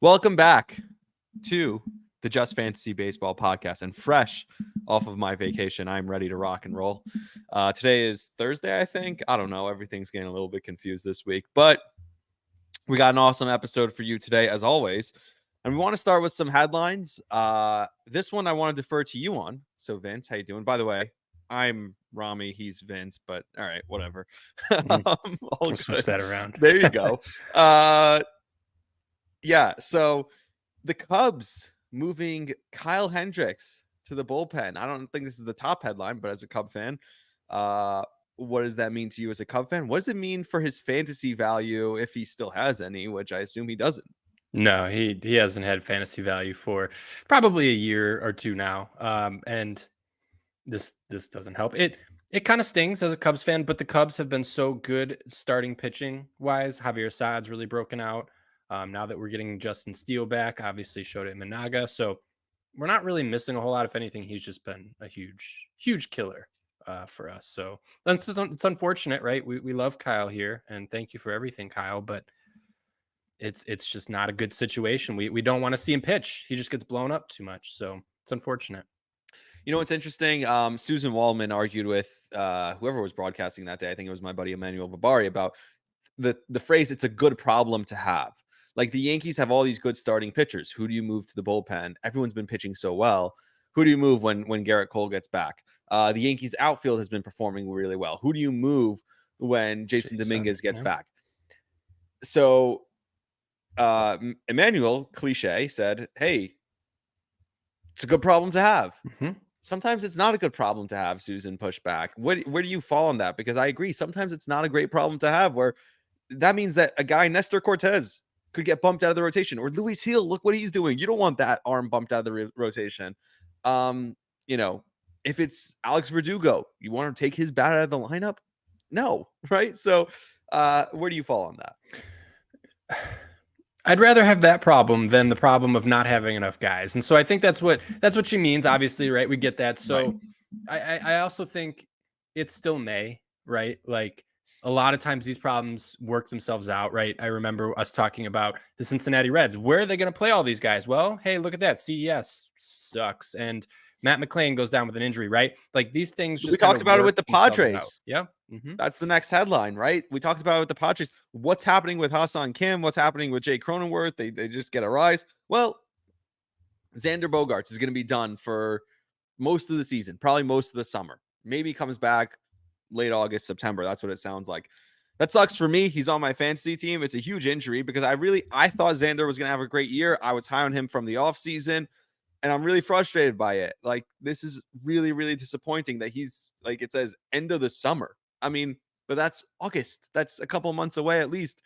Welcome back to the Just Fantasy Baseball podcast. And fresh off of my vacation, I'm ready to rock and roll. Today is Thursday, I think. I don't know. Everything's getting a little bit confused this week. But we got an awesome episode for you today, as always. And we want to start with some headlines. This one I want to defer to you on. So, Vince, how you doing? By the way, I'm Rami. He's Vince, but all right, whatever. We'll switch that around. There you go. Yeah, so the Cubs moving Kyle Hendricks to the bullpen. I don't think this is the top headline, but as a Cub fan, what does that mean to you as a Cub fan? What does it mean for his fantasy value if he still has any, which I assume he doesn't? No, he hasn't had fantasy value for probably a year or two now. And this doesn't help. It kind of stings as a Cubs fan, but the Cubs have been so good starting pitching wise. Javier Saad's really broken out. Now that we're getting Justin Steele back, obviously Shota Imanaga. So we're not really missing a whole lot. If anything, he's just been a huge killer for us. So it's unfortunate, right? We love Kyle here, and thank you for everything, Kyle, but it's just not a good situation. We don't want to see him pitch. He just gets blown up too much. So it's unfortunate. You know what's interesting? Susan Waldman argued with whoever was broadcasting that day. I think it was my buddy Emmanuel Babari about the phrase, it's a good problem to have. Like, the Yankees have all these good starting pitchers. Who do you move to the bullpen? Everyone's been pitching so well. Who do you move when Garrett Cole gets back? The Yankees outfield has been performing really well. Who do you move when Jason Dominguez gets back? So Emmanuel, cliche, said, hey, it's a good problem to have. Mm-hmm. Sometimes it's not a good problem to have, Susan pushed back. Where do you fall on that? Because I agree. Sometimes it's not a great problem to have, where that means that a guy, Nestor Cortez, could get bumped out of the rotation, or Luis Gil. Look what he's doing. You don't want that arm bumped out of the rotation. If it's Alex Verdugo, you want to take his bat out of the lineup? No, right? So where do you fall on that? I'd rather have that problem than the problem of not having enough guys. And so I think that's what she means, obviously, right? We get that. So right. I also think it's still May, right? Like, a lot of times these problems work themselves out, right? I remember us talking about the Cincinnati Reds. Where are they going to play all these guys? Well, hey, look at that. CES sucks. And Matt McClain goes down with an injury, right? Like, these things just, we talked about it with the Padres. Out. Yeah. Mm-hmm. That's the next headline, right? We talked about it with the Padres. What's happening with Hassan Kim? What's happening with Jay Cronenworth? They just get a rise. Well, Xander Bogaerts is going to be done for most of the season, probably most of the summer. Maybe comes back late August, September. That's what it sounds like. That sucks for me. He's on my fantasy team. It's a huge injury because I thought Xander was going to have a great year. I was high on him from the offseason, and I'm really frustrated by it. Like, this is really, really disappointing that he's, like, it says end of the summer. I mean, but that's August. That's a couple months away at least.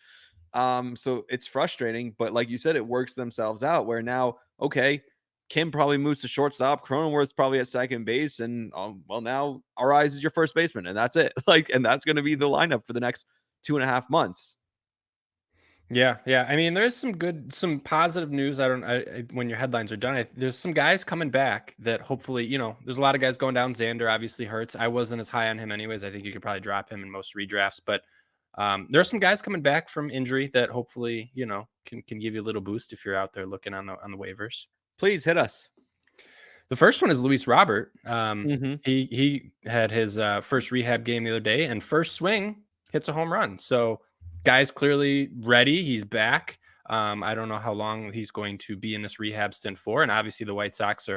So it's frustrating, but like you said, it works themselves out where now, okay, Kim probably moves to shortstop. Cronenworth's probably at second base. And now Arise is your first baseman, and that's it. And that's going to be the lineup for the next 2.5 months. Yeah. I mean, there's some positive news. When your headlines are done, there's some guys coming back that hopefully, there's a lot of guys going down. Xander obviously hurts. I wasn't as high on him anyways. I think you could probably drop him in most redrafts, but there's some guys coming back from injury that hopefully, can give you a little boost if you're out there looking on the waivers. Please hit us. The first one is Luis Robert. He had his first rehab game the other day, and first swing hits a home run. So guy's clearly ready. He's back. I don't know how long he's going to be in this rehab stint for. And obviously the White Sox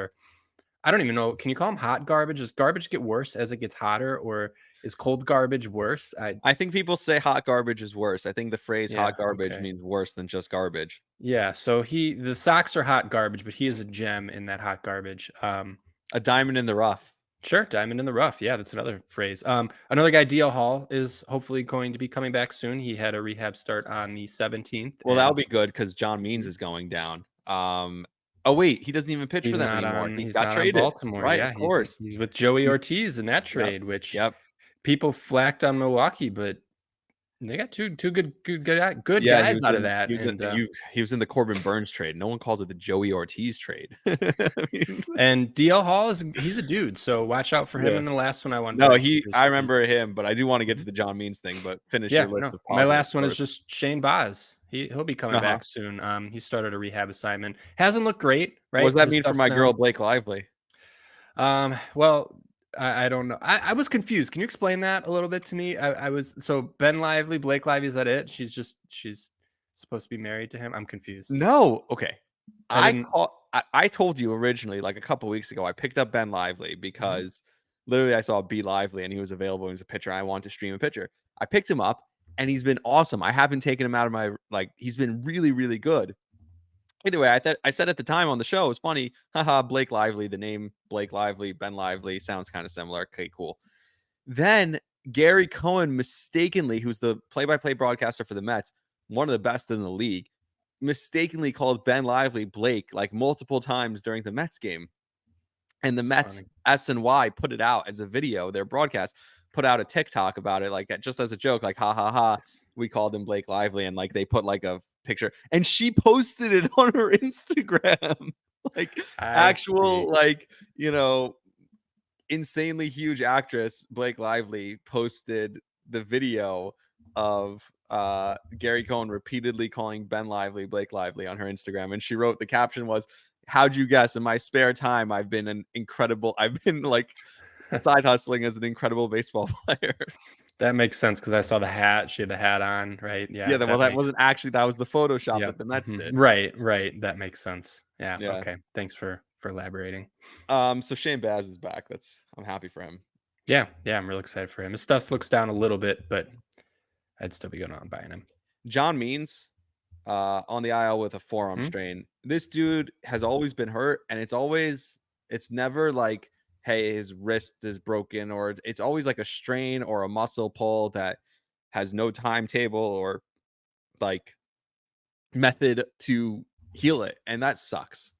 I don't even know. Can you call them hot garbage? Does garbage get worse as it gets hotter, or is cold garbage worse? I think people say hot garbage is worse. I think the phrase hot garbage means worse than just garbage. Yeah. So the Sox are hot garbage, but he is a gem in that hot garbage. A diamond in the rough. Sure. Diamond in the rough. Yeah. That's another phrase. Another guy, DL Hall, is hopefully going to be coming back soon. He had a rehab start on the 17th. Well, that'll be good because John Means is going down. Oh, wait, he doesn't even pitch for them anymore. He's got traded. Baltimore, right? Yeah, of course. He's with Joey Ortiz in that trade, which people flacked on Milwaukee, but They got two good Yeah, guys out of that, and he was in the Corbin Burns trade. No one calls it the Joey Ortiz trade. I mean, and DL Hall he's a dude, so watch out for him yeah. in the last one I won. No, I remember him, but I do want to get to the John Means thing. But finish your Yeah, list no. of My positive last one is stories. just Shane Baz. He'll be coming Uh-huh. back soon. He started a rehab assignment. Hasn't looked great, right? What does that The mean for stuff's my girl now- Blake Lively? Well, I don't know. I was confused. Can you explain that a little bit to me? I was so Ben Lively, Blake Lively. Is that it? She's supposed to be married to him. I'm confused. No, okay. I didn't. I told you originally, like a couple weeks ago, I picked up Ben Lively because literally I saw B Lively and he was available. He was a pitcher. And I wanted to stream a pitcher. I picked him up and he's been awesome. I haven't taken him out of my he's been really, really good. Either way, I said at the time on the show, it's funny. Haha, Blake Lively, the name Blake Lively, Ben Lively sounds kind of similar. Okay, cool. Then Gary Cohen mistakenly, who's the play-by-play broadcaster for the Mets, one of the best in the league, mistakenly called Ben Lively Blake like multiple times during the Mets game. And the Mets SNY put it out as a video, their broadcast put out a TikTok about it, like just as a joke, like ha ha ha, we called him Blake Lively, and like they put like a picture, and she posted it on her Instagram, like actual like insanely huge actress Blake Lively posted the video of Gary Cohen repeatedly calling Ben Lively Blake Lively on her Instagram, and she wrote, the caption was, how'd you guess, in my spare time I've been like side hustling as an incredible baseball player. That makes sense because I saw the hat. She had the hat on, right? Yeah. Well, that wasn't actually, that was the Photoshop that the Mets did. Right. That makes sense. Yeah. Yeah. Okay. Thanks for elaborating. So Shane Baz is back. I'm happy for him. Yeah. I'm really excited for him. His stuff looks down a little bit, but I'd still be going on buying him. John Means on the IL with a forearm strain. This dude has always been hurt, and it's never like, hey, his wrist is broken, or it's always like a strain or a muscle pull that has no timetable or like method to heal it, and that sucks.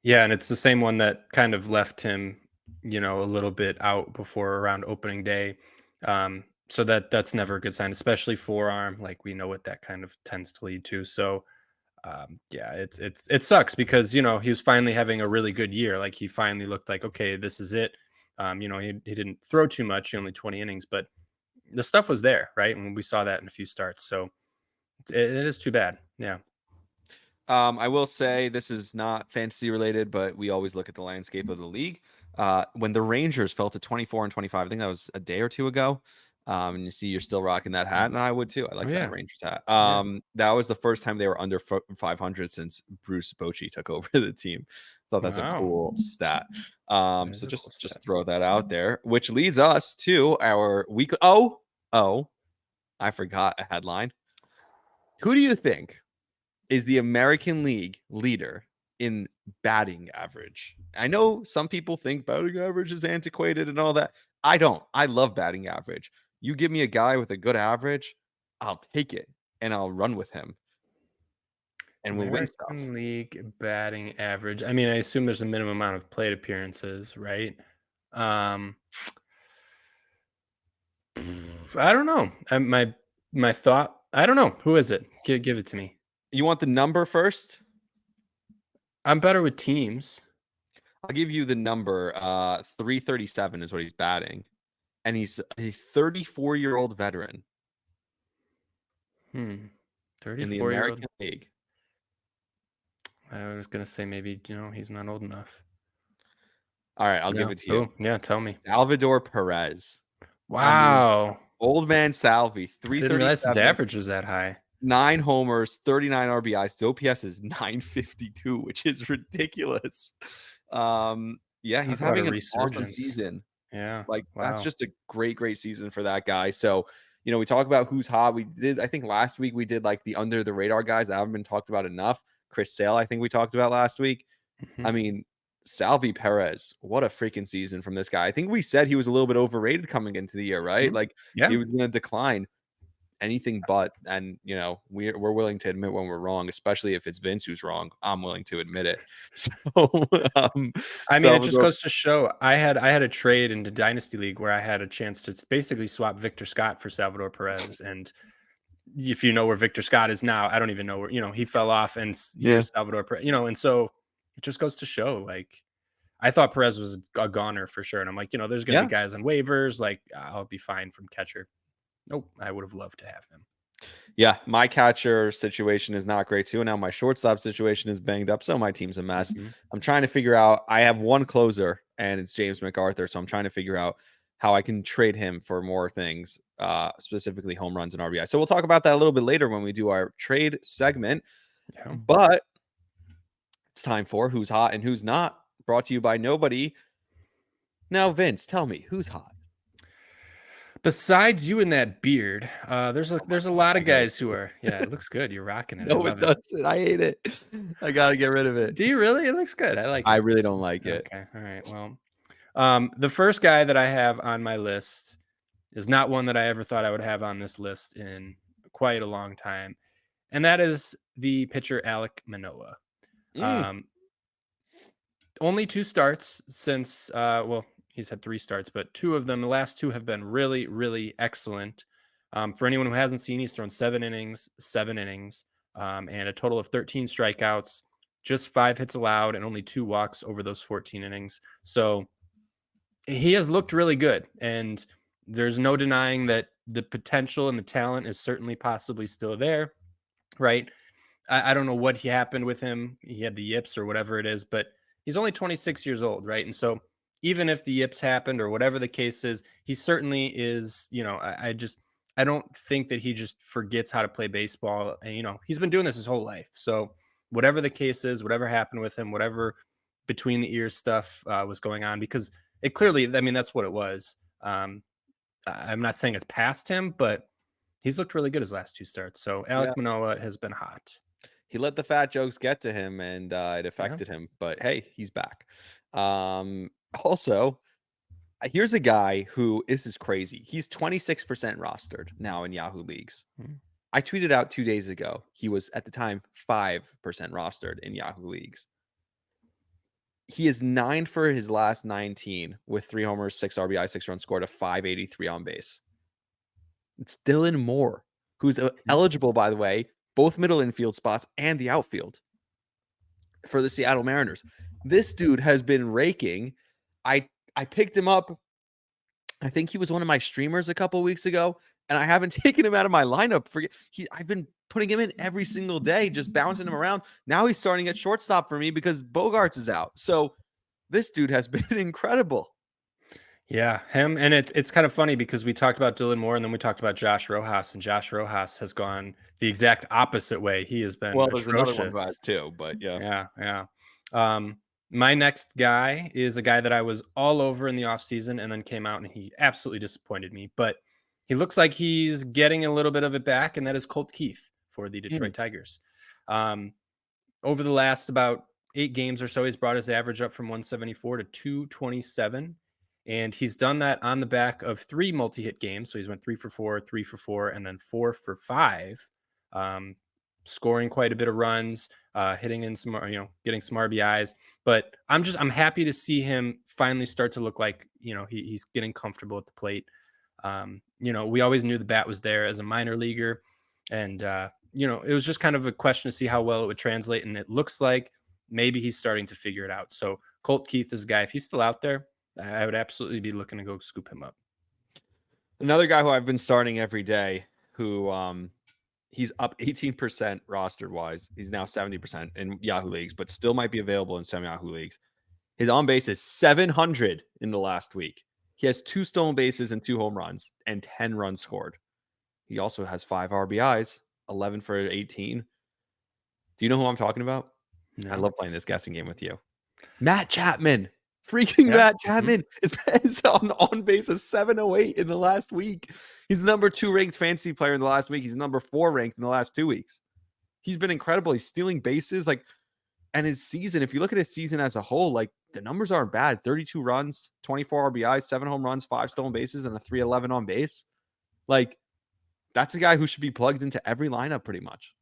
Yeah, and it's the same one that kind of left him, a little bit out before around opening day. So that's never a good sign, especially forearm. Like we know what that kind of tends to lead to. So yeah, it sucks because he was finally having a really good year. Like he finally looked like, okay, this is it. He didn't throw too much, only 20 innings, but the stuff was there, right? And we saw that in a few starts. So it is too bad. Yeah. I will say this is not fantasy related, but we always look at the landscape of the league. When the Rangers fell to 24 and 25, I think that was a day or two ago. And you see you're still rocking that hat, and I would too. I like that Rangers hat. That was the first time they were under 500 since Bruce Bochy took over the team. Thought that's a cool stat. So just throw that out there, which leads us to our weekly. Oh, I forgot a headline. Who do you think is the American League leader in batting average? I know some people think batting average is antiquated and all that. I don't. I love batting average. You give me a guy with a good average, I'll take it and I'll run with him. And we'll win stuff. American League batting average. I mean, I assume there's a minimum amount of plate appearances, right? I don't know. My thought. I don't know. Who is it? Give it to me. You want the number first? I'm better with teams. I'll give you the number. 337 is what he's batting. And he's a 34-year-old veteran. 34 in the American League. I was going to say maybe, he's not old enough. All right, I'll give it to you. Yeah, tell me. Salvador Perez. Wow. I mean, old man Salvi. 337. Didn't realize his average was that high. 9 homers, 39 RBIs. His OPS is 952, which is ridiculous. Yeah, he's having an awesome season. Yeah. That's just a great season for that guy. So, we talk about who's hot. I think last week we did like the under the radar guys that haven't been talked about enough. Chris Sale, I think we talked about last week. I mean, Salvi Perez, what a freaking season from this guy. I think we said he was a little bit overrated coming into the year, right? He was going to decline. anything but. And we're willing to admit when we're wrong, especially if it's Vince who's wrong. I'm willing to admit it. So I mean, it just Salvador, goes to show. I had a trade in the Dynasty League where I had a chance to basically swap Victor Scott for Salvador Perez. And if you know where Victor Scott is now, I don't even know where, he fell off, and here's Salvador Perez, and so it just goes to show, like, I thought Perez was a goner for sure. And I'm like, there's going to be guys on waivers. Like, I'll be fine from catcher. Nope. I would have loved to have him. Yeah, my catcher situation is not great too. And now my shortstop situation is banged up. So my team's a mess. Mm-hmm. I'm trying to figure out, I have one closer and it's James McArthur. So I'm trying to figure out how I can trade him for more things, specifically home runs and RBI. So we'll talk about that a little bit later when we do our trade segment. Yeah. But it's time for Who's Hot and Who's Not, brought to you by nobody. Now, Vince, tell me, who's hot? Besides you and that beard, there's a lot of guys who are. Yeah, it looks good. You're rocking it. No, it doesn't. I hate it. I gotta get rid of it. Do you really? It looks good. I like it. I really don't like it. Okay. All right. Well, the first guy that I have on my list is not one that I ever thought I would have on this list in quite a long time, and that is the pitcher Alek Manoah. Only 2 starts since, he's had 3 starts, but 2 of them, the last 2 have been really, really excellent. For anyone who hasn't seen, he's thrown 7 innings, and a total of 13 strikeouts, just 5 hits allowed, and only 2 walks over those 14 innings. So he has looked really good, and there's no denying that the potential and the talent is certainly possibly still there, right? I don't know what happened with him. He had the yips or whatever it is, but he's only 26 years old, right? And so even if the yips happened or whatever the case is, he certainly is, I don't think that he just forgets how to play baseball. And, he's been doing this his whole life. So whatever the case is, whatever happened with him, whatever between the ears stuff was going on, because it clearly, that's what it was. I'm not saying it's past him, but he's looked really good his last 2 starts. So Alek Manoah has been hot. He let the fat jokes get to him, and it affected him. But hey, he's back. Also, here's a guy who, this is crazy. He's 26% rostered now in Yahoo leagues. I tweeted out 2 days ago. He was at the time 5% rostered in Yahoo leagues. He is 9 for his last 19 with 3 homers, 6 RBI, 6 runs scored, a 583 on base. It's Dylan Moore, who's eligible, by the way, both middle infield spots and the outfield for the Seattle Mariners. This dude has been raking. I picked him up. I think he was one of my streamers a couple weeks ago, and I haven't taken him out of my lineup. I've been putting him in every single day, just bouncing him around. Now he's starting at shortstop for me because Bogaerts is out. So this dude has been incredible. Yeah, him. And it's kind of funny because we talked about Dylan Moore and then we talked about Josh Rojas, and Josh Rojas has gone the exact opposite way. He has been there's atrocious. another one too, but yeah. My next guy is a guy that I was all over in the offseason and then came out and he absolutely disappointed me, but he looks like he's getting a little bit of it back, and that is Colt Keith for the Detroit Tigers. Over the last about 8 games or so, he's brought his average up from 174 to 227. And he's done that on the back of 3 multi-hit games. So he's went 3 for 4, 3 for 4, and then 4 for 5, scoring quite a bit of runs, hitting in some, getting some RBIs. But I'm happy to see him finally start to look like, he's getting comfortable at the plate. We always knew the bat was there as a minor leaguer, and it was just kind of a question to see how well it would translate. And it looks like maybe he's starting to figure it out. So Colt Keith is a guy, if he's still out there, I would absolutely be looking to go scoop him up. Another guy who I've been starting every day, who he's up 18% rostered wise. He's now 70% in Yahoo leagues, but still might be available in some Yahoo leagues. His on base is 700 in the last week. He has 2 stolen bases and 2 home runs and 10 runs scored. He also has 5 RBIs, 11 for 18. Do you know who I'm talking about? No. I love playing this guessing game with you. Matt Chapman. Matt Chapman is on base of 708 in the last week. He's the number 2 ranked fantasy player in the last week. He's number 4 ranked in the last 2 weeks. He's been incredible. He's stealing bases. And his season, if you look at his season as a whole, the numbers aren't bad. 32 runs, 24 RBIs, 7 home runs, 5 stolen bases, and a 311 on base. that's a guy who should be plugged into every lineup pretty much.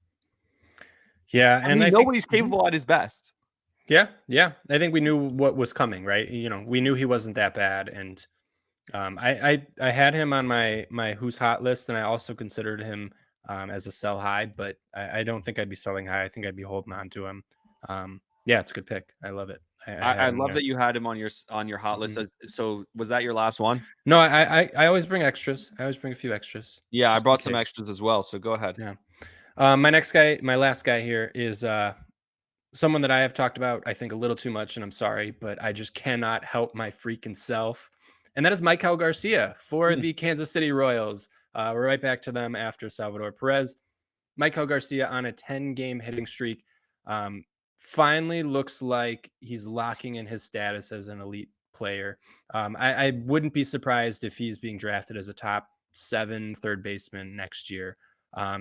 Yeah, and we know what he's capable at his best. Yeah. I think we knew what was coming, right? We knew he wasn't that bad, and I had him on my who's hot list, and I also considered him as a sell high, but I don't think I'd be selling high. I think I'd be holding on to him. Yeah, it's a good pick. I love it. I love that you had him on your hot list. So was that your last one? No, I always bring extras. I always bring a few extras. Yeah, I brought some extras as well. So go ahead. Yeah. My last guy here is someone that I have talked about, I think, a little too much, and I'm sorry, but I just cannot help my freaking self. And that is Maikel Garcia for the Kansas City Royals. We're right back to them after Salvador Perez. Maikel Garcia on a 10-game hitting streak. Finally looks like he's locking in his status as an elite player. I wouldn't be surprised if he's being drafted as a top 7 third baseman next year.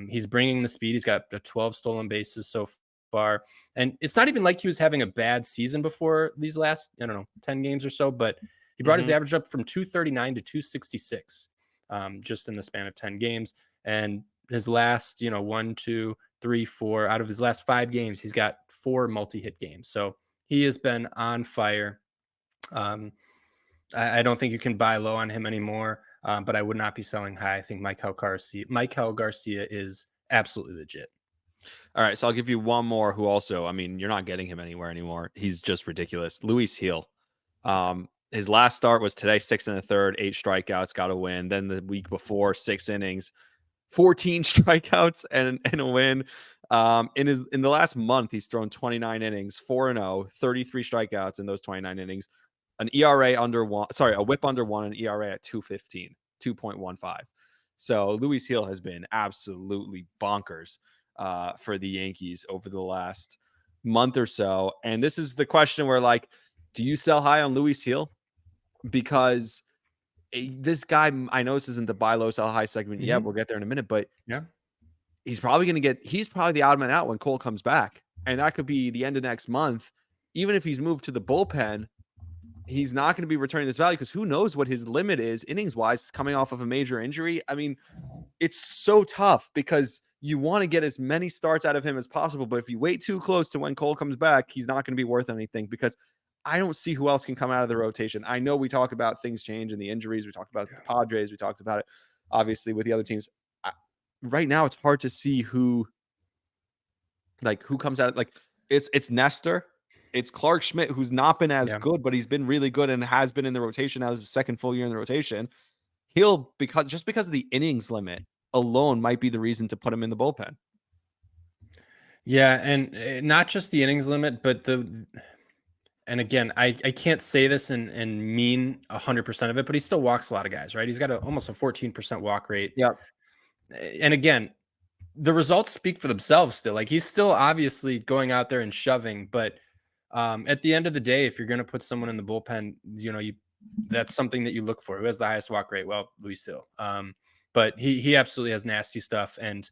He's bringing the speed. He's got 12 stolen bases so far. And it's not even like he was having a bad season before these last, 10 games or so, but he brought his average up from 239 to 266 just in the span of 10 games. And his last, 1, 2, 3, 4 out of his last 5 games, he's got 4 multi-hit games. So he has been on fire. I don't think you can buy low on him anymore, but I would not be selling high. I think Maikel Garcia is absolutely legit. All right, so I'll give you one more who also, you're not getting him anywhere anymore. He's just ridiculous. Luis Gil. His last start was today, 6 1/3, 8 strikeouts, got a win. Then the week before, 6 innings, 14 strikeouts and a win. In the last month, he's thrown 29 innings, 4-0, 33 strikeouts in those 29 innings, an ERA under 1, a whip under 1, and ERA at 2.15, 2.15. So Luis Gil has been absolutely bonkers for the Yankees over the last month or so. And this is the question where, do you sell high on Luis Gil? Because this guy, I know this isn't the buy low, sell high segment. Yeah, we'll get there in a minute, but yeah, he's probably the odd man out when Cole comes back. And that could be the end of next month. Even if he's moved to the bullpen, he's not going to be returning this value because who knows what his limit is innings wise coming off of a major injury. It's so tough because you want to get as many starts out of him as possible. But if you wait too close to when Cole comes back, he's not going to be worth anything because I don't see who else can come out of the rotation. I know we talk about things change and the injuries. We talked about the Padres. We talked about it, obviously, with the other teams. Right now, it's hard to see who comes out. It's Nestor. It's Clark Schmidt, who's not been as good, but he's been really good and has been in the rotation now. This is his second full year in the rotation. He'll, because of the innings limit alone, might be the reason to put him in the bullpen. Yeah, and not just the innings limit, but and again, I can't say this and mean 100% of it, but he still walks a lot of guys, right? He's got almost a 14% walk rate. Yeah. And again, the results speak for themselves still. He's still obviously going out there and shoving, but at the end of the day, if you're going to put someone in the bullpen, that's something that you look for. Who has the highest walk rate? Well, Luis Gil. But he absolutely has nasty stuff. And,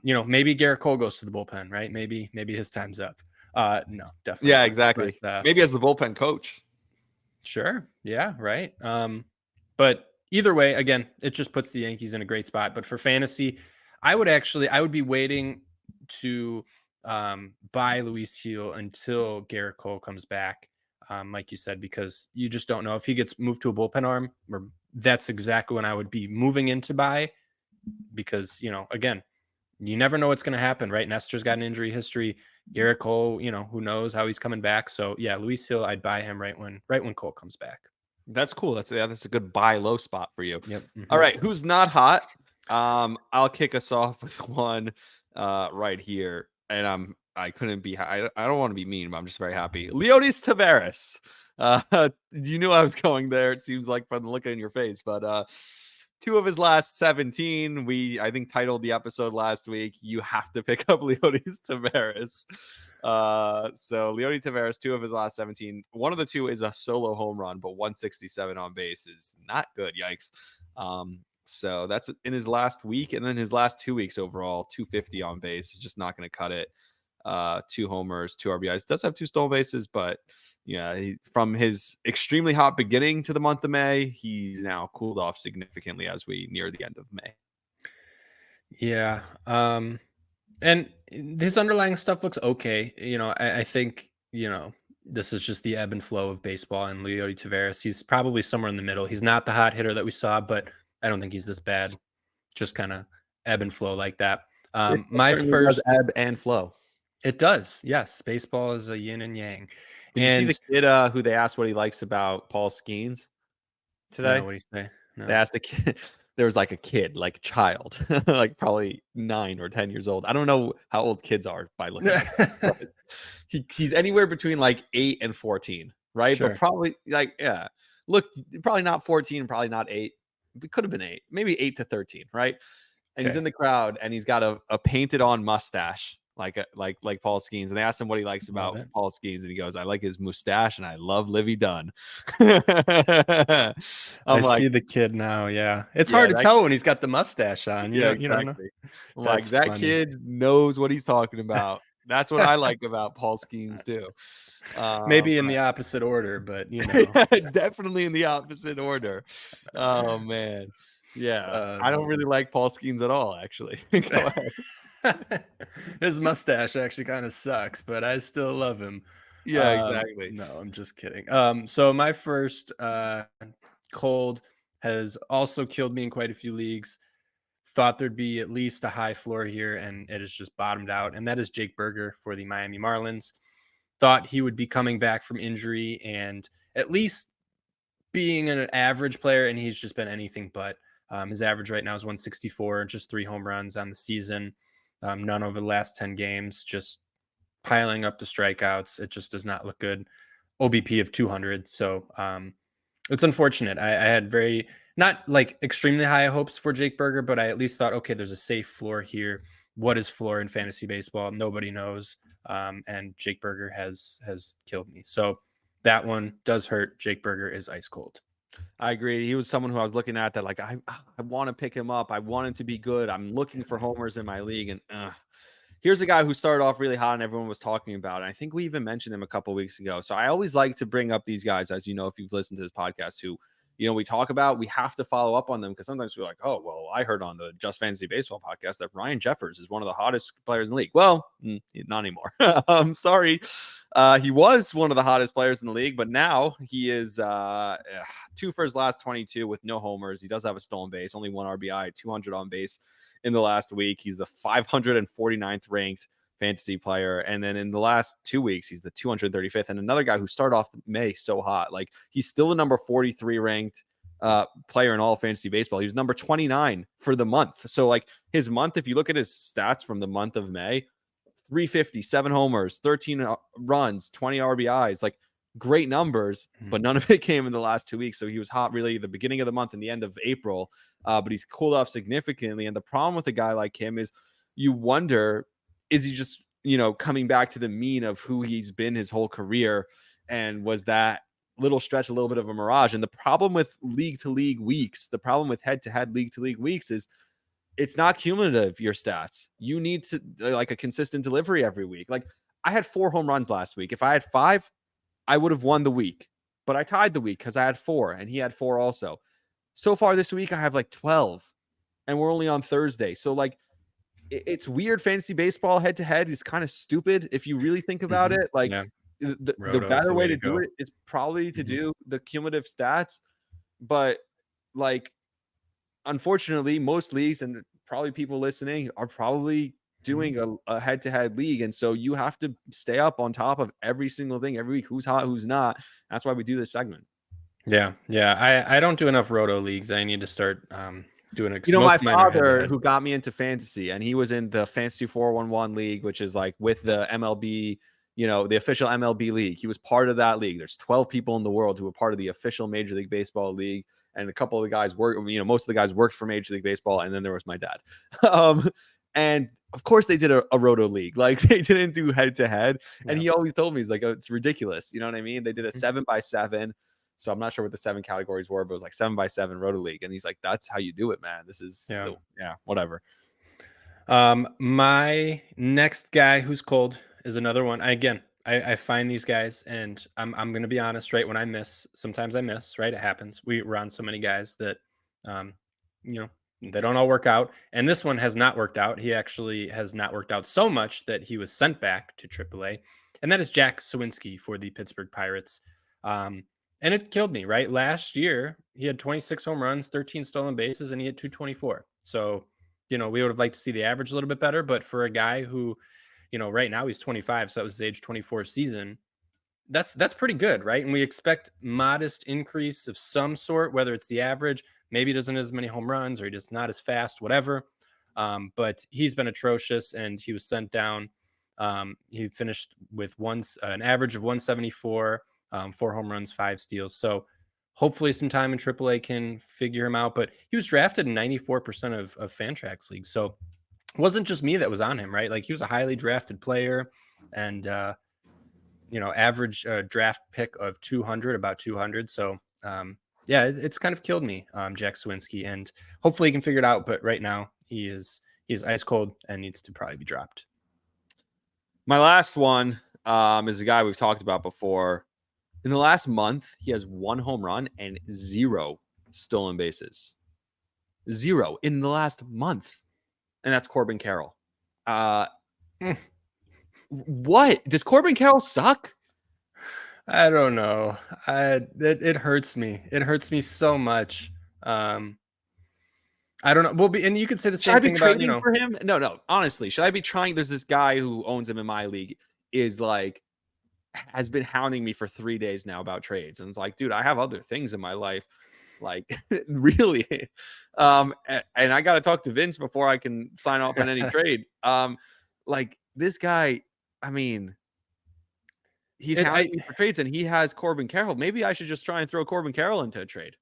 maybe Garrett Cole goes to the bullpen, right? Maybe his time's up. No, definitely. Yeah, exactly. But, maybe as the bullpen coach. Sure. Yeah. Right. But either way, again, it just puts the Yankees in a great spot. But for fantasy, I would be waiting to buy Luis Gil until Garrett Cole comes back, like you said, because you just don't know if he gets moved to a bullpen arm. Or that's exactly when I would be moving in to buy, because again, you never know what's going to happen, right? Nestor's got an injury history. Garrett Cole, who knows how he's coming back. So yeah, Luis Gil, I'd buy him right when Cole comes back. That's cool. That's a good buy low spot for you. Yep. All right, who's not hot? I'll kick us off with one right here, and I couldn't be. I don't want to be mean, but I'm just very happy. Leonis Taveras. You knew I was going there. It seems like from the look in your face, but 2 of his last 17. I think titled the episode last week, "You have to pick up Leonis Taveras." So Leonis Taveras, 2 of his last 17. One of the 2 is a solo home run, but 167 on base is not good. Yikes. So that's in his last week, and then his last 2 weeks overall, 250 on base is just not going to cut it. 2 homers, 2 RBIs. Does have 2 stolen bases, but yeah, from his extremely hot beginning to the month of May, he's now cooled off significantly as we near the end of May. Yeah. And his underlying stuff looks okay. I think, this is just the ebb and flow of baseball, and Leody Taveras, he's probably somewhere in the middle. He's not the hot hitter that we saw, but I don't think he's this bad. Just kind of ebb and flow like that. Baseball My certainly does first, ebb and flow. it does. Yes. Baseball is a yin and yang. Did you see the And kid who they asked what he likes about Paul Skeens no, today? what do you say? They No. asked the kid. There was like a kid, like a child, like probably 9 or 10 years old. I don't know how old kids are by looking at them, but he's anywhere between like 8 and 14, right? But Sure. probably like, yeah, look, probably not 14, probably not 8. It could have been 8, maybe 8 to 13, right? And he's in Okay. the crowd and he's got a painted on mustache like Paul Skeens. And they asked him what he likes Love about it. Paul Skeens, and he goes, "I like his mustache and I love Livy Dunn." I'm I like, see the kid now. Yeah. It's yeah, hard to tell when he's got the mustache on. yeah, You don't know. exactly. I'm like, That's that funny. kid knows what he's talking about. That's what I like about Paul Skeens too. Maybe in But the opposite order, but you know. definitely in the opposite order. Oh man. Yeah. I don't Um, really like Paul Skeens at all, actually. Go ahead. his mustache actually kind of sucks, but I still love him. Yeah, exactly. No, I'm just kidding. So my first cold has also killed me in quite a few leagues. Thought there'd be at least a high floor here, and it has just bottomed out. And that is Jake Berger for the Miami Marlins. Thought he would be coming back from injury and at least being an average player, and he's just been anything but. His average right now is 164, just 3 home runs on the season. None over the last 10 games, just piling up the strikeouts. It just does not look good. OBP of 200. So it's unfortunate. I had not like extremely high hopes for Jake Berger, but I at least thought, okay, there's a safe floor here. What is floor in fantasy baseball? Nobody knows. And Jake Berger has killed me. So that one does hurt. Jake Berger is ice cold. I agree. He was someone who I was looking at that, like, I want to pick him up. I want him to be good. I'm looking for homers in my league. And here's a guy who started off really hot and everyone was talking about. And I think we even mentioned him a couple weeks ago. So I always like to bring up these guys, as you know, if you've listened to this podcast, who, we talk about, we have to follow up on them, because sometimes we're like, oh, well, I heard on the Just Fantasy Baseball podcast that Ryan Jeffers is one of the hottest players in the league. Well, not anymore. I'm sorry. He was one of the hottest players in the league, but now he is 2 for his last 22 with no homers. He does have a stolen base, only 1 RBI, 200 on base in the last week. He's the 549th ranked fantasy player. And then in the last 2 weeks, he's the 235th. And another guy who started off May so hot. Like, he's still the number 43 ranked player in all fantasy baseball. He was number 29 for the month. So like his month, if you look at his stats from the month of May, 350, 7 homers, 13 runs, 20 RBIs, like great numbers, but none of it came in the last 2 weeks. So he was hot really the beginning of the month and the end of April, but he's cooled off significantly. And the problem with a guy like him is you wonder, is he just, coming back to the mean of who he's been his whole career? And was that little stretch a little bit of a mirage? And the problem with league to league weeks, the problem with head to head league to league weeks is it's not cumulative, your stats. You need to like a consistent delivery every week. Like, I had 4 home runs last week. If I had 5, I would have won the week, but I tied the week because I had 4 and he had 4 also. So far this week, I have like 12 and we're only on Thursday. So like, it's weird. Fantasy baseball head to head is kind of stupid if you really think about it. Like, Yeah. the Roto is better the way way to to do go. it is probably to Mhm. do the cumulative stats. But like, unfortunately, most leagues and probably people listening are probably doing a head-to-head league. And so you have to stay up on top of every single thing every week. Who's hot, who's not. That's why we do this segment. Yeah. Yeah. I don't do enough roto leagues. I need to start doing it because My most of mine are head to father, head. who got me into fantasy, and he was in the Fantasy 411 league, which is like with the MLB, the official MLB league. He was part of that league. There's 12 people in the world who are part of the official Major League Baseball league. And a couple of the guys work, most of the guys worked for Major League Baseball. And then there was my dad. And of course they did a roto league. Like, they didn't do head to head. And Yeah. he always told me, he's like, oh, it's ridiculous. You know what I mean? They did a Mhm. 7x7. So I'm not sure what the 7 categories were, but it was like 7x7 roto league. And he's like, that's how you do it, man. This is Yeah. whatever. My next guy who's cold is another one. I find these guys, and I'm gonna be honest, right? When I miss, sometimes I miss, right? It happens. We're on so many guys that, um, you know, They don't all work out. And this one has not worked out. He actually has not worked out so much that he was sent back to AAA. And that is Jack Sawinski for the Pittsburgh Pirates. And it killed me, right? Last year, he had 26 home runs, 13 stolen bases, and he hit 224. So, we would have liked to see the average a little bit better. But for a guy who, right now he's 25, so that was his age 24 season. That's pretty good, right? And we expect modest increase of some sort, whether it's the average, maybe he doesn't have as many home runs or he just not as fast, whatever. But he's been atrocious, and he was sent down. He finished with an average of 174, 4 home runs, 5 steals. So hopefully some time in AAA can figure him out. But he was drafted in 94% of Fantrax leagues. So it wasn't just me that was on him, right? Like, he was a highly drafted player, and average draft pick of 200, about 200. So it's kind of killed me, Jack Sawinski, and hopefully he can figure it out. But right now he is ice cold and needs to probably be dropped. My last one is a guy we've talked about before. In the last month, he has 1 home run and 0 stolen bases. 0 in the last month. And that's Corbin Carroll. What? Does Corbin Carroll suck? I don't know. It hurts me. It hurts me so much. I don't know. Well, and you could say the same thing about, for him. No. Honestly, should I be trying? There's this guy who owns him in my league, has been hounding me for 3 days now about trades, and it's like, dude, I have other things in my life, like really. And I got to talk to Vince before I can sign off on any trade. Like, this guy, I mean, he's hounding me for trades, and he has Corbin Carroll. Maybe I should just try and throw Corbin Carroll into a trade.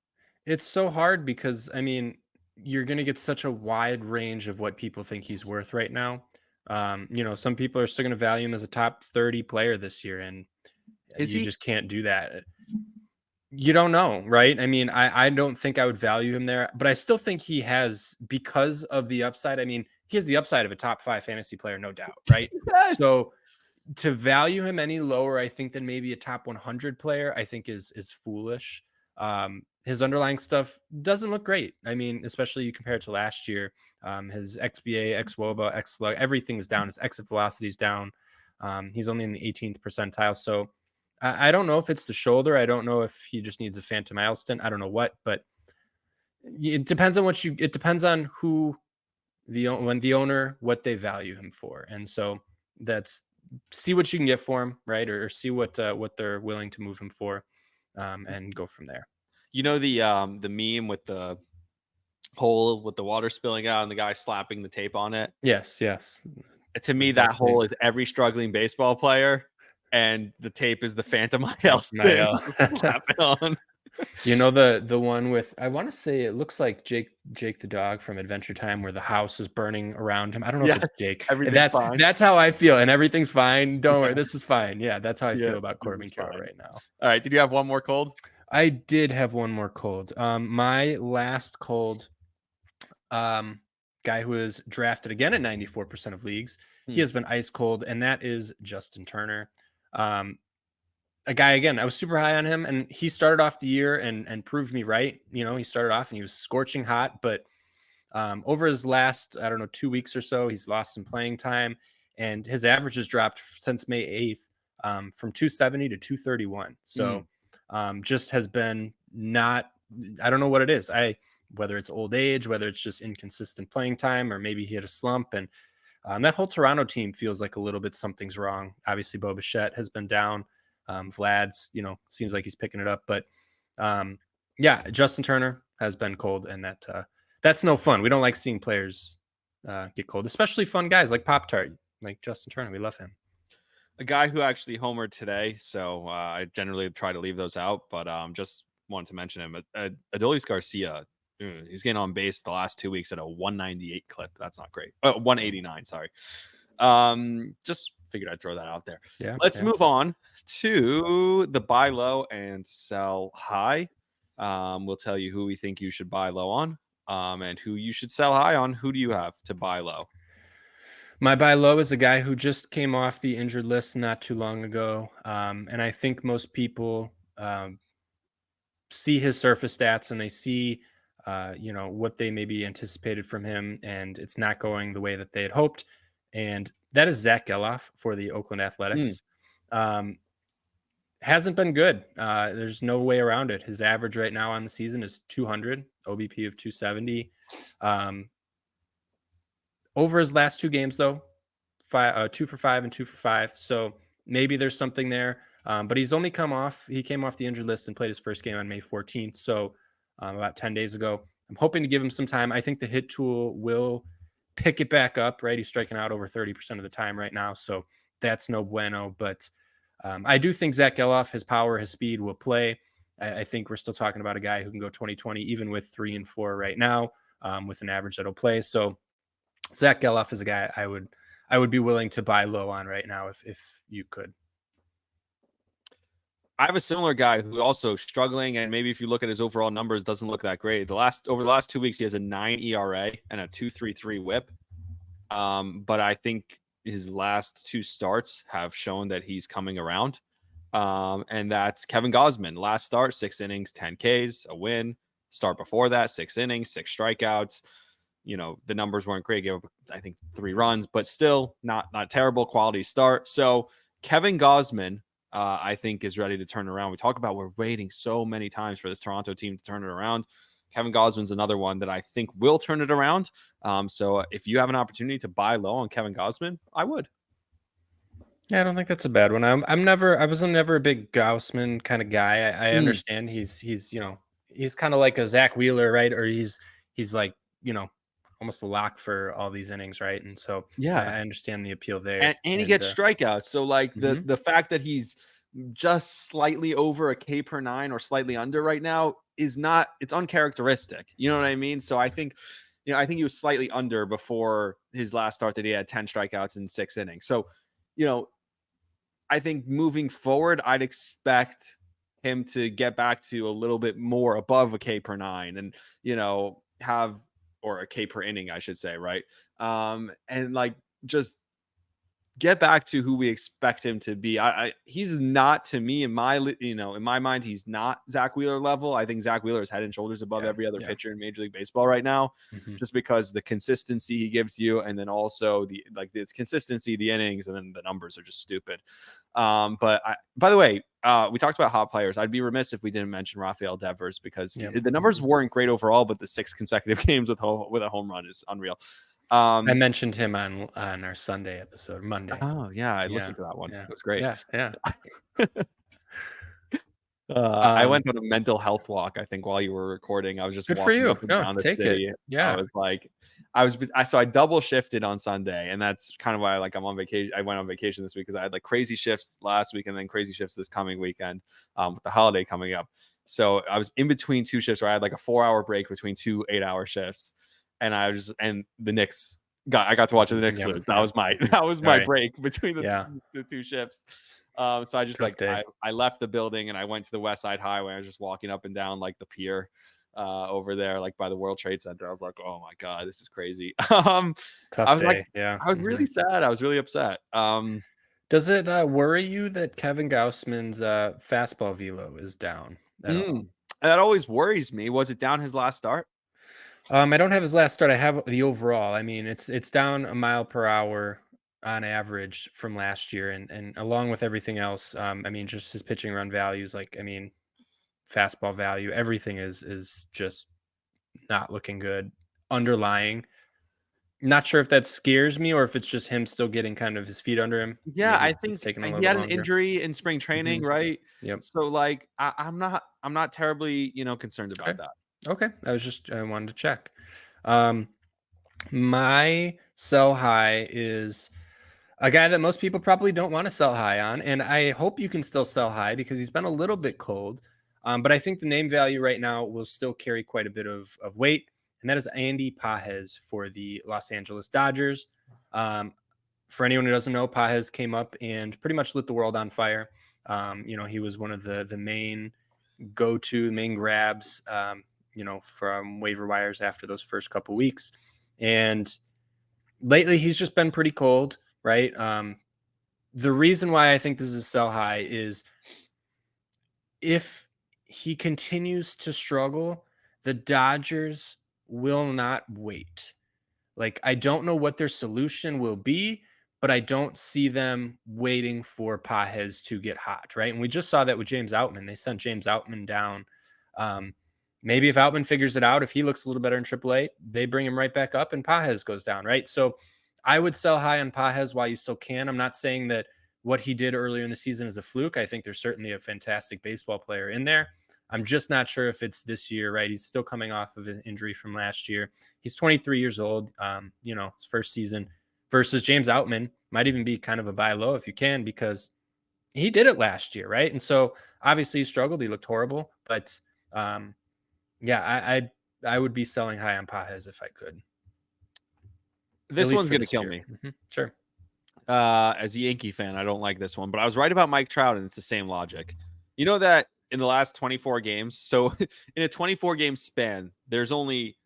It's so hard because, I mean, you're going to get such a wide range of what people think he's worth right now. Some people are still going to value him as a top 30 player this year, and just can't do that. You don't know, right? I mean, I don't think I would value him there, but I still think he has, because of the upside. I mean, he has the upside of a top 5 fantasy player, no doubt, right? Yes. So to value him any lower, I think, than maybe a top 100 player, I think is foolish. His underlying stuff doesn't look great. I mean, especially you compare it to last year. His XBA, XWOBA, XSlug, everything's down. His exit velocity is down. He's only in the 18th percentile. So I don't know if it's the shoulder. I don't know if he just needs a phantom IL stint. I don't know what, but it depends on it depends on who when the owner, what they value him for. And so see what you can get for him, right? Or see what they're willing to move him for, and go from there. You know, the meme with the hole with the water spilling out and the guy slapping the tape on it? Yes. To me, that hole is every struggling baseball player, and the tape is the phantom IL slap it on. You know, the one with, I want to say it looks like Jake the dog from Adventure Time, where the house is burning around him. I don't know if it's Jake. That's how I feel, and everything's fine. Don't worry, this is fine. Yeah, that's how I feel about Corbin Carroll right now. All right, did you have one more cold? I did have one more cold. My last cold, guy who is drafted again at 94% of leagues. He has been ice cold, and that is Justin Turner. A guy, again, I was super high on him, and he started off the year and proved me right. He started off and he was scorching hot, but over his last, 2 weeks or so, he's lost some playing time, and his average has dropped since May 8th from 270 to 231. So just has been not, I don't know what it is. Whether it's old age, whether it's just inconsistent playing time, or maybe he had a slump. And that whole Toronto team feels like a little bit something's wrong. Obviously, Bo Bichette has been down. Vlad's, seems like he's picking it up. But Justin Turner has been cold, and that's no fun. We don't like seeing players get cold, especially fun guys like Pop-Tart, like Justin Turner. We love him. A guy who actually homered today, so I generally try to leave those out, but just wanted to mention him. Adolis Garcia, he's getting on base the last 2 weeks at a 198 clip. That's not great. 189, sorry. Just figured I'd throw that out there. Yeah. Let's move on to the buy low and sell high. We'll tell you who we think you should buy low on, and who you should sell high on. Who do you have to buy low? My buy low is a guy who just came off the injured list not too long ago. And I think most people see his surface stats, and they see what they maybe anticipated from him, and it's not going the way that they had hoped. And that is Zack Geloff for the Oakland Mm. Athletics. Hasn't been good. There's no way around it. His average right now on the season is 200, OBP of 270. Over his last 2 games, though, 2 for 5 and 2 for 5. So maybe there's something there. But he's only he came off the injured list and played his first game on May 14th. So about 10 days ago. I'm hoping to give him some time. I think the hit tool will pick it back up, right? He's striking out over 30% of the time right now. So that's no bueno. But I do think Zack Geloff, his power, his speed will play. I think we're still talking about a guy who can go 20-20, even with 3 and 4 right now, with an average that'll play. So Zack Geloff is a guy I would be willing to buy low on right now if you could. I have a similar guy who also struggling, and maybe if you look at his overall numbers, doesn't look that great. Over the last 2 weeks, he has a 9 ERA and a 2.33 WHIP. But I think his last 2 starts have shown that he's coming around. And that's Kevin Gausman. Last start, 6 innings, 10 Ks, a win. Start before that, 6 innings, 6 strikeouts. The numbers weren't great. Gave up, I think, 3 runs, but still not terrible. Quality start. So Kevin Gausman, I think, is ready to turn around. We talk about we're waiting so many times for this Toronto team to turn it around. Kevin Gausman's another one that I think will turn it around. So if you have an opportunity to buy low on Kevin Gausman, I would. Yeah, I don't think that's a bad one. I was never a big Gausman kind of guy. I understand he's kind of like a Zach Wheeler, right? Or he's like, almost a lock for all these innings, right? And so Yeah, I understand the appeal there. and he gets strikeouts. So like the fact that he's just slightly over a K per 9 or slightly under right now it's uncharacteristic. You know what I mean? So I think, I think he was slightly under before his last start that he had 10 strikeouts in 6 innings. So, I think moving forward, I'd expect him to get back to a little bit more above a K per 9 and, or a K per inning, I should say. Right. And like, just get back to who we expect him to be. He's not, to me, in my mind, he's not Zach Wheeler level. I think Zach Wheeler is head and shoulders above every other pitcher in Major League Baseball right now, just because the consistency he gives you, and then also the consistency, the innings, and then the numbers are just stupid. By the way, we talked about hot players. I'd be remiss if we didn't mention Rafael Devers, because the numbers weren't great overall, but the 6 consecutive games with a home run is unreal. I mentioned him on our Sunday episode, Monday. Oh yeah, I listened to that one. Yeah. It was great. Yeah. I went on a mental health walk, I think, while you were recording. I was just good walking for you. up and down the city. It. Yeah. I double shifted on Sunday, and that's kind of why I'm on vacation. I went on vacation this week because I had crazy shifts last week and then crazy shifts this coming weekend, with the holiday coming up. So I was in between 2 shifts where I had a 4-hour break between 2 8-hour shifts. And the Knicks I got to watch the Knicks lose. That was my break between the 2 shifts. So I just I left the building and I went to the West Side Highway. I was just walking up and down the pier over there, by the World Trade Center. I was like, oh my God, this is crazy. Tough day. I was really sad. I was really upset. Does it worry you that Kevin Gausman's fastball velo is down at all? That always worries me. Was it down his last start? I don't have his last start. I have the overall. I mean, it's down a mile per hour on average from last year, and along with everything else, I mean, just his pitching run values, fastball value, everything is just not looking good. Underlying, not sure if that scares me or if it's just him still getting kind of his feet under him. Yeah, I think he had an injury in spring training, right? Yep. So I'm not terribly concerned about that. Okay. I wanted to check. My sell high is a guy that most people probably don't want to sell high on, and I hope you can still sell high because he's been a little bit cold. But I think the name value right now will still carry quite a bit of weight, and that is Andy Pages for the Los Angeles Dodgers. For anyone who doesn't know, Pages came up and pretty much lit the world on fire. He was one of the main grabs, from waiver wires after those first couple weeks. And lately he's just been pretty cold, right? The reason why I think this is sell high is if he continues to struggle, the Dodgers will not wait. Like, I don't know what their solution will be, but I don't see them waiting for Pages to get hot, right? And we just saw that with James Outman. They sent James Outman down. Um, Maybe if Outman figures it out, if he looks a little better in AAA, they bring him right back up and Pages goes down, right? So I would sell high on Pages while you still can. I'm not saying that what he did earlier in the season is a fluke. I think there's certainly a fantastic baseball player in there. I'm just not sure if it's this year, right? He's still coming off of an injury from last year. He's 23 years old. His first season versus James Outman might even be kind of a buy low if you can, because he did it last year, right? And so obviously he struggled. He looked horrible, but I would be selling high on Pages if I could. This one's going to kill me. Mm-hmm. Sure. As a Yankee fan, I don't like this one, but I was right about Mike Trout, and it's the same logic. You know that in the last 24 games, so in a 24-game span, there's only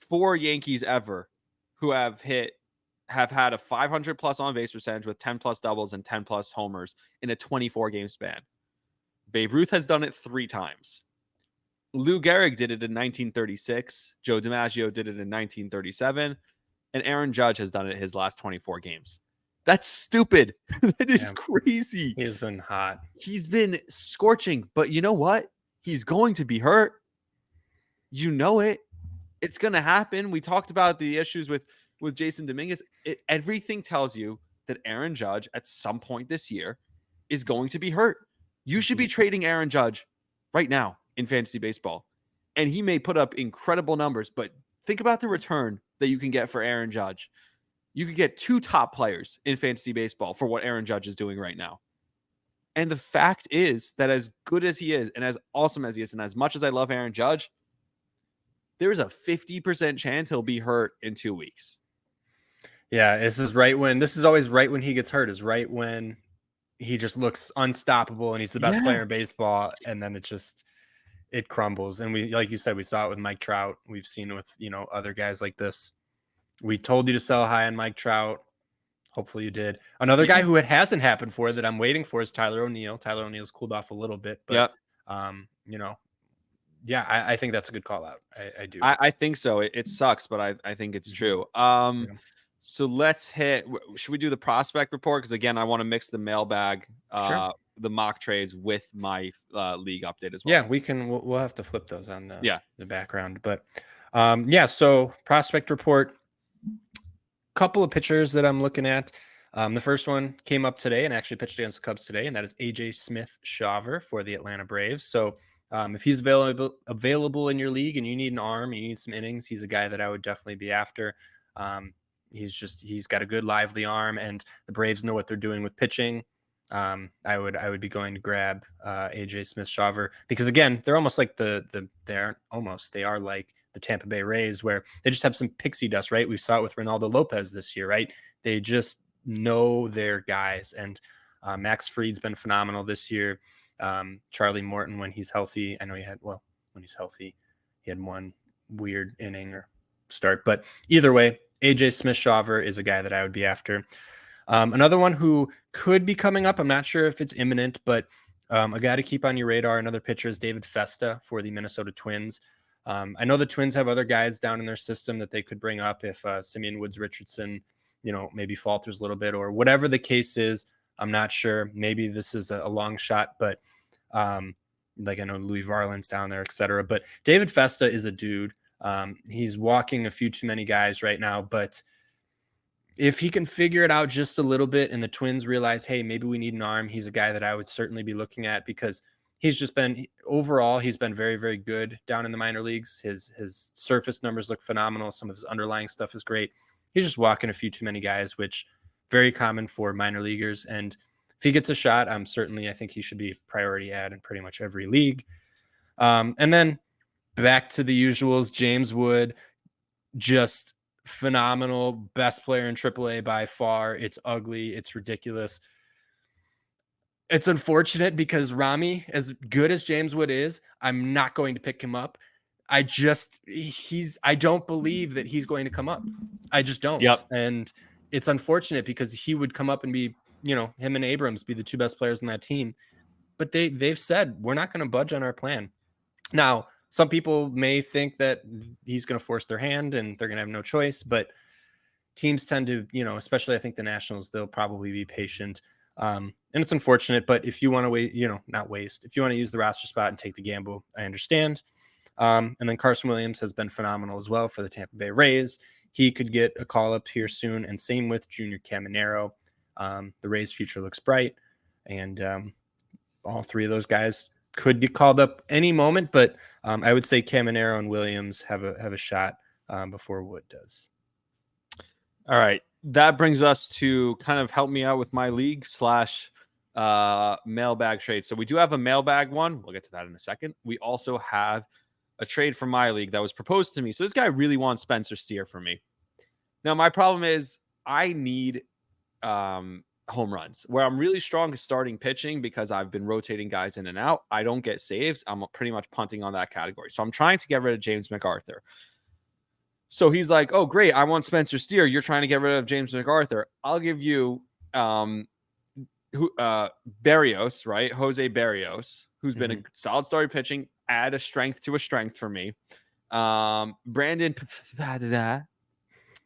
4 Yankees ever who have had a 500+ on-base percentage with 10+ doubles and 10+ homers in a 24-game span. Babe Ruth has done it 3 times. Lou Gehrig did it in 1936. Joe DiMaggio did it in 1937. And Aaron Judge has done it his last 24 games. That's stupid. That is crazy. He has been hot. He's been scorching. But you know what? He's going to be hurt. You know it. It's going to happen. We talked about the issues with Jason Dominguez. Everything tells you that Aaron Judge at some point this year is going to be hurt. You should be trading Aaron Judge right now in fantasy baseball. And he may put up incredible numbers, but think about the return that you can get for Aaron Judge. You could get 2 top players in fantasy baseball for what Aaron Judge is doing right now. And the fact is that as good as he is and as awesome as he is, and as much as I love Aaron Judge, there's a 50% chance he'll be hurt in 2 weeks. Yeah, this is always right when he gets hurt, is right when he just looks unstoppable and he's the best player in baseball. And then it crumbles. And we, like you said, we saw it with Mike Trout. We've seen it with, other guys like this. We told you to sell high on Mike Trout. Hopefully you did. Another guy who it hasn't happened for that I'm waiting for is Tyler O'Neill. Tyler O'Neill's cooled off a little bit, but I think that's a good call out. I do. I think so. It sucks, but I think it's true. So let's should we do the prospect report? Because again, I want to mix the mailbag, the mock trades with my league update as well. Yeah, we can. We'll have to flip those on the background. But so prospect report. Couple of pitchers that I'm looking at. The first one came up today and actually pitched against the Cubs today, and that is AJ Smith-Shawver for the Atlanta Braves. So if he's available in your league and you need an arm, you need some innings, he's a guy that I would definitely be after. He's got a good lively arm, and the Braves know what they're doing with pitching. I would be going to grab AJ Smith-Shawver because again, they're almost like they are like the Tampa Bay Rays, where they just have some pixie dust, right? We saw it with Ronaldo Lopez this year, right? They just know their guys, and Max Fried's been phenomenal this year. Charlie Morton, when he's healthy, I know when he's healthy, he had one weird inning or start, but either way, AJ Smith-Shawver is a guy that I would be after. Another one who could be coming up, I'm not sure if it's imminent, but a guy to keep on your radar, another pitcher, is David Festa for the Minnesota Twins. I know the Twins have other guys down in their system that they could bring up if Simeon Woods Richardson, maybe falters a little bit or whatever the case is. I'm not sure. Maybe this is a long shot, but like I know Louis Varland's down there, et cetera. But David Festa is a dude. He's walking a few too many guys right now, but if he can figure it out just a little bit and the Twins realize, hey, maybe we need an arm, he's a guy that I would certainly be looking at because he's been very, very good down in the minor leagues. His surface numbers look phenomenal. Some of his underlying stuff is great. He's just walking a few too many guys, which very common for minor leaguers. And if he gets a shot, I think he should be a priority ad in pretty much every league. And then back to the usuals, James Wood, just phenomenal, best player in AAA by far. It's ugly. It's ridiculous. It's unfortunate because Rami, as good as James Wood is, I'm not going to pick him up. I don't believe that he's going to come up. I just don't. Yep. And it's unfortunate because he would come up and be, him and Abrams be the 2 best players on that team. But they've said, we're not going to budge on our plan. Now, some people may think that he's going to force their hand and they're going to have no choice, but teams tend to, especially I think the Nationals, they'll probably be patient. And it's unfortunate, but if you want to wait, not waste, if you want to use the roster spot and take the gamble, I understand. And then Carson Williams has been phenomenal as well for the Tampa Bay Rays. He could get a call up here soon, and same with Junior Caminero. The Rays' future looks bright, and all three of those guys could get called up any moment. But I would say Caminero and Williams have a shot before Wood does. All right, that brings us to kind of help me out with my league / mailbag trade. So we do have a mailbag one. We'll get to that in a second. We also have a trade from my league that was proposed to me. So this guy really wants Spencer Steer for me. Now, my problem is I need home runs. Where I'm really strong is starting pitching because I've been rotating guys in and out. I don't get saves. I'm pretty much punting on that category. So I'm trying to get rid of James McArthur. So he's like, oh, great. I want Spencer Steer. You're trying to get rid of James McArthur. I'll give you Berrios, right? Jose Berrios, who's been a solid starter pitching, add a strength to a strength for me. Brandon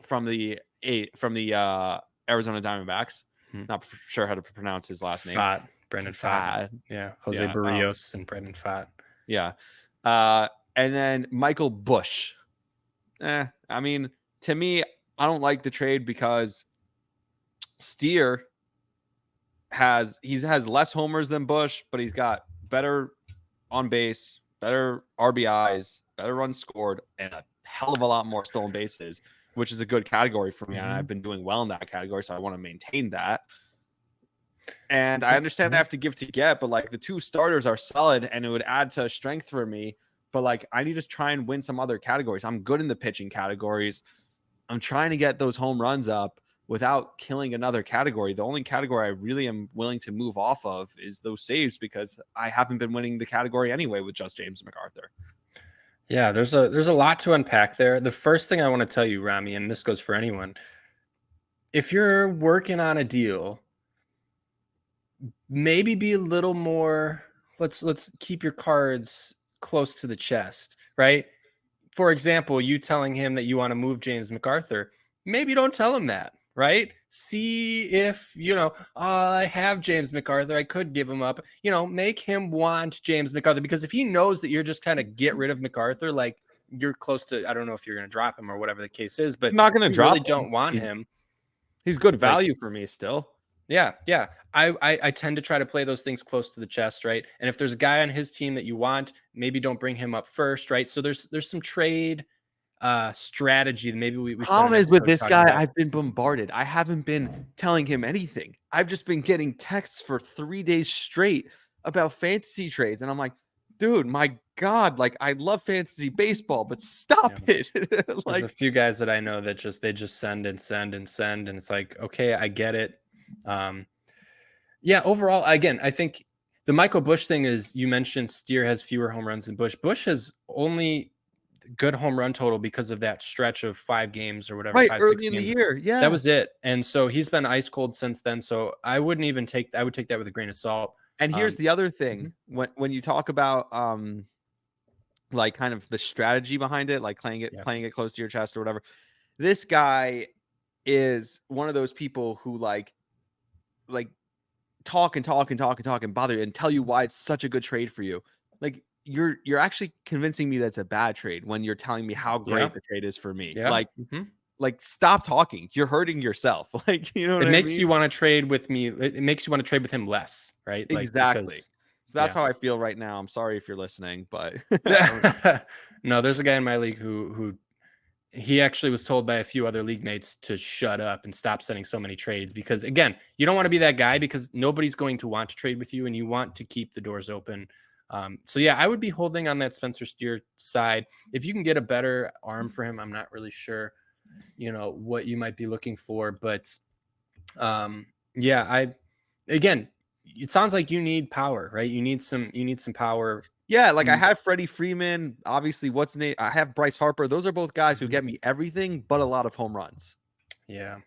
from the Arizona Diamondbacks. Not sure how to pronounce his last name. Brandon Pfaadt. Yeah. Jose Berrios and Brandon Pfaadt. Yeah. And then Michael Busch. I mean, to me, I don't like the trade because Steer has less homers than Busch, but he's got better on base, better RBIs, better runs scored, and a hell of a lot more stolen bases, which is a good category for me. And I've been doing well in that category, so I want to maintain that. And I understand I have to give to get, but like the two starters are solid and it would add to strength for me. But like I need to try and win some other categories. I'm good in the pitching categories. I'm trying to get those home runs up without killing another category. The only category I really am willing to move off of is those saves because I haven't been winning the category anyway with just James McArthur. Yeah, there's a lot to unpack there. The first thing I want to tell you, Rami, and this goes for anyone, if you're working on a deal, maybe be a little more, let's keep your cards close to the chest, right? For example, you telling him that you want to move James McArthur, maybe don't tell him that, right? See if, I have James McArthur, I could give him up, make him want James McArthur, because if he knows that you're just kind of get rid of McArthur, like you're close to, I don't know if you're going to drop him or whatever the case is, but I'm not going to drop really him. Don't want him. He's good value for me still. Yeah. I tend to try to play those things close to the chest, right? And if there's a guy on his team that you want, maybe don't bring him up first, right? So there's some trade strategy that maybe we problem is with this guy, I've been bombarded. I haven't been telling him anything. I've just been getting texts for 3 days straight about fantasy trades. And I'm like, dude, my God, like I love fantasy baseball, but stop it. Like, there's a few guys that I know that they just send and send and send. And it's like, okay, I get it. Overall, again, I think the Michael Busch thing is, you mentioned Steer has fewer home runs than Busch. Busch has only good home run total because of that stretch of 5 games or whatever. Right, 5, early in the year. Yeah. That was it. And so he's been ice cold since then. So I wouldn't even I would take that with a grain of salt. And here's the other thing. When you talk about like kind of the strategy behind it, like playing it close to your chest or whatever, this guy is one of those people who like talk and bother you and tell you why it's such a good trade for you. Like you're actually convincing me that's a bad trade when you're telling me how great the trade is for me. Yeah. Like stop talking. You're hurting yourself. Like, it makes you want to trade with me. It makes you want to trade with him less, right? Exactly. So that's how I feel right now. I'm sorry if you're listening, but no, there's a guy in my league who he actually was told by a few other league mates to shut up and stop sending so many trades, because again, you don't want to be that guy because nobody's going to want to trade with you and you want to keep the doors open. So yeah, I would be holding on that Spencer Steer side. If you can get a better arm for him, I'm not really sure, what you might be looking for, but again, it sounds like you need power, right? You need some power. Yeah, like I have Freddie Freeman, obviously I have Bryce Harper. Those are both guys who get me everything but a lot of home runs. Yeah.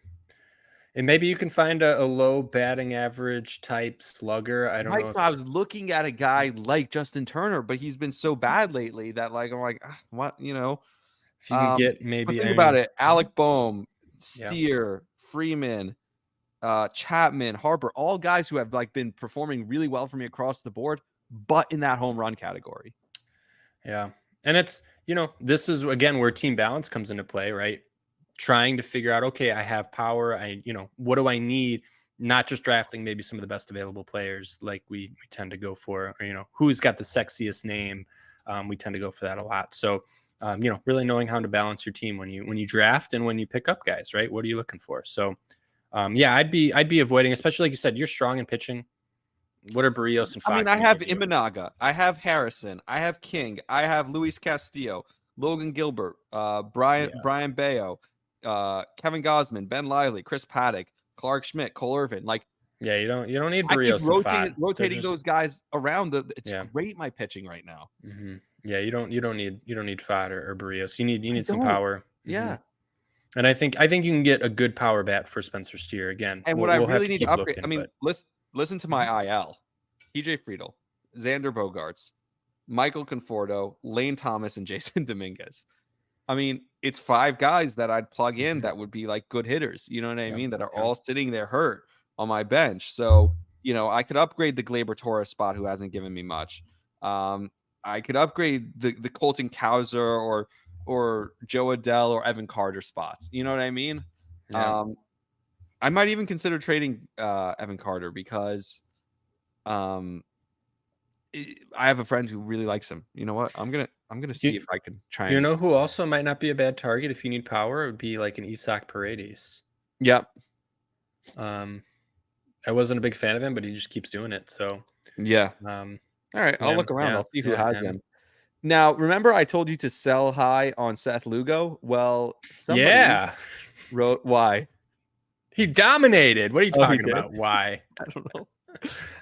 And maybe you can find a low batting average type slugger. I don't Right, know so I if was looking at a guy like Justin Turner, but he's been so bad lately that like I'm like, what, you can get But maybe. think I about mean, it: Alec Boehm, yeah, Steer, Freeman, Chapman, Harper, all guys who have like been performing really well for me across the board, but in that home run category. yeah, and it's this is again where team balance comes into play, right? Trying to figure out, okay, I have power. What do I need? Not just drafting maybe some of the best available players like we tend to go for, or, who's got the sexiest name. We tend to go for that a lot. So, really knowing how to balance your team when you draft and when you pick up guys, right? What are you looking for? So, yeah, I'd be avoiding, especially like you said, you're strong in pitching. What are Barrios and I mean, Fox I going to have give you? Imanaga, I have Harrison, I have King, I have Luis Castillo, Logan Gilbert, Yeah, Brian Bayo, Kevin Gosman, Ben Lively, Chris Paddock, Clark Schmidt, Cole Irvin. Like yeah, you don't need I keep Barrios and Fod. They're rotating just those guys around. It's yeah. great my pitching right now. Yeah, you don't need Fod or Barrios. You I need some don't. power. Yeah. And I think you can get a good power bat for Spencer Steer. Again, And what we'll I we'll have really to need to keep upgrade, I looking, mean, but listen to Mhm. my IL. TJ Friedel, Xander Bogaerts, Michael Conforto, Lane Thomas, and Jason Dominguez. I mean, it's 5 guys that I'd plug in Mhm. that would be like good hitters. You know what I Yep, mean? That are yep. all sitting there hurt on my bench. So, I could upgrade the Glaber Torres spot who hasn't given me much. I could upgrade the Colton Cowser or Joe Adele or Evan Carter spots. You know what I mean? Yeah. Um, I might even consider trading Evan Carter because um, I have a friend who really likes him. You know what? I'm gonna see if You I can try you and. know who also might not be a bad target if you need power? It would be like an Isak Paredes. Yep. Um, I wasn't a big fan of him, but he just keeps doing it. So, Yeah. um, All right. I'll look around. yeah, I'll see who yeah, has him. him. Now, remember I told you to sell high on Seth Lugo? Well, somebody Yeah. wrote why. He dominated. What are you Oh, he talking did. about? Why? I don't know.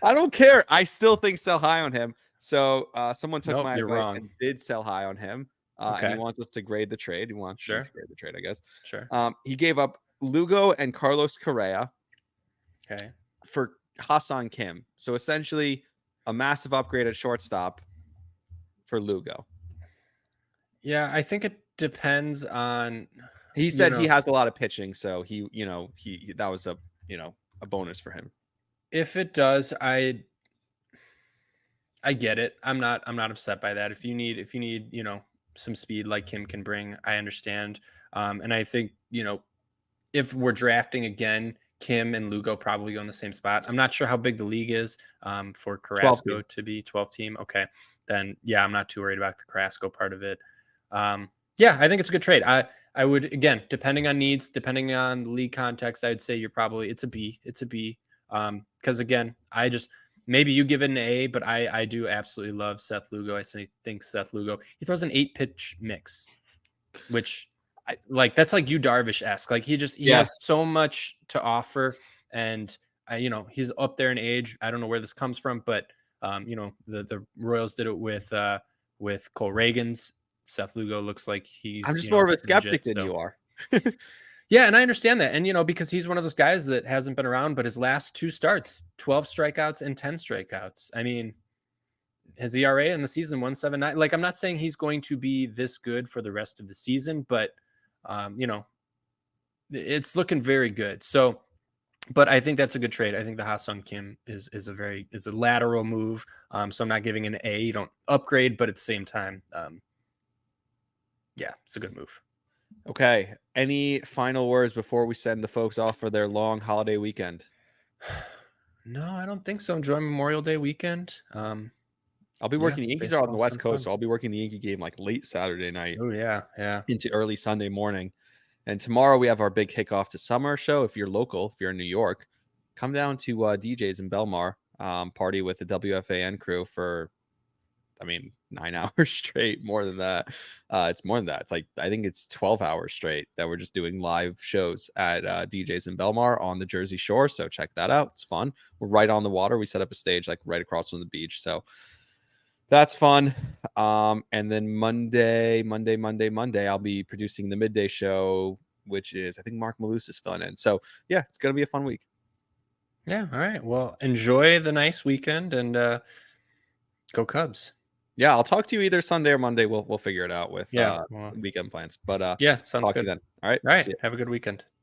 I don't care. I still think sell high on him. So someone took Nope, my you're advice wrong. and did sell high on him. And he Okay. wants us to grade the trade. He wants me to Sure. grade the trade, I guess. Sure. He gave up Lugo and Carlos Correa Okay. for Hassan Kim. So essentially a massive upgrade at shortstop for Lugo. Yeah, I think it depends on, He you said he know, has a lot of pitching, so he that was a bonus for him. if it does, I get it. I'm not upset by that. If you need, some speed like Kim can bring, I understand. And I think, if we're drafting again, Kim and Lugo probably go in the same spot. I'm not sure how big the league is for 12 Carrasco team. to be 12 team. Okay. Then yeah, I'm not too worried about the Carrasco part of it. Yeah, I think it's a good trade. I would, again, depending on needs, depending on the league context, I would say it's a B. It's a B. Because again, maybe you give it an A, but I do absolutely love Seth Lugo. Think Seth Lugo. He throws an 8-pitch mix, which like that's like you Darvish-esque. Like he Yeah. has so much to offer, and he's up there in age. I don't know where this comes from, but the Royals did it with Cole Reagans. Seth Lugo looks like I'm he's just more of a skeptic legit. than So you are. yeah, and I understand that. And because he's one of those guys that hasn't been around, but his last 2 starts, 12 strikeouts and 10 strikeouts. I mean, his ERA in the season 1.79. Like, I'm not saying he's going to be this good for the rest of the season, but it's looking very good. So, but I think that's a good trade. I think the Ha-Sung Kim is a lateral move. So I'm not giving an A. You don't upgrade, but at the same time, yeah, it's a good move. Okay. Any final words before we send the folks off for their long holiday weekend? No, I don't think so. Enjoy Memorial Day weekend. I'll be working. The Yankees are on the Baseball's West been Coast, fun. so I'll be working the Yankee game like late Saturday night Oh yeah, yeah. into early Sunday morning. And tomorrow we have our big kickoff to summer show. If you're local, if you're in New York, come down to DJ's in Belmar, party with the WFAN crew for, 9 hours straight. More than that. It's more than that. It's like, I think it's 12 hours straight that we're just doing live shows at DJ's in Belmar on the Jersey Shore. So check that out. It's fun. We're right on the water. We set up a stage like right across from the beach. So that's fun. And then Monday, I'll be producing the midday show which is I think Mark Malus is filling in. So yeah, it's gonna be a fun week. Yeah. All right. Well, enjoy the nice weekend and go Cubs. Yeah, I'll talk to you either Sunday or Monday. We'll figure it out with Yeah. Well, weekend plans. But yeah. Sounds talk to you good. then. All right. All See right. ya. Have a good weekend.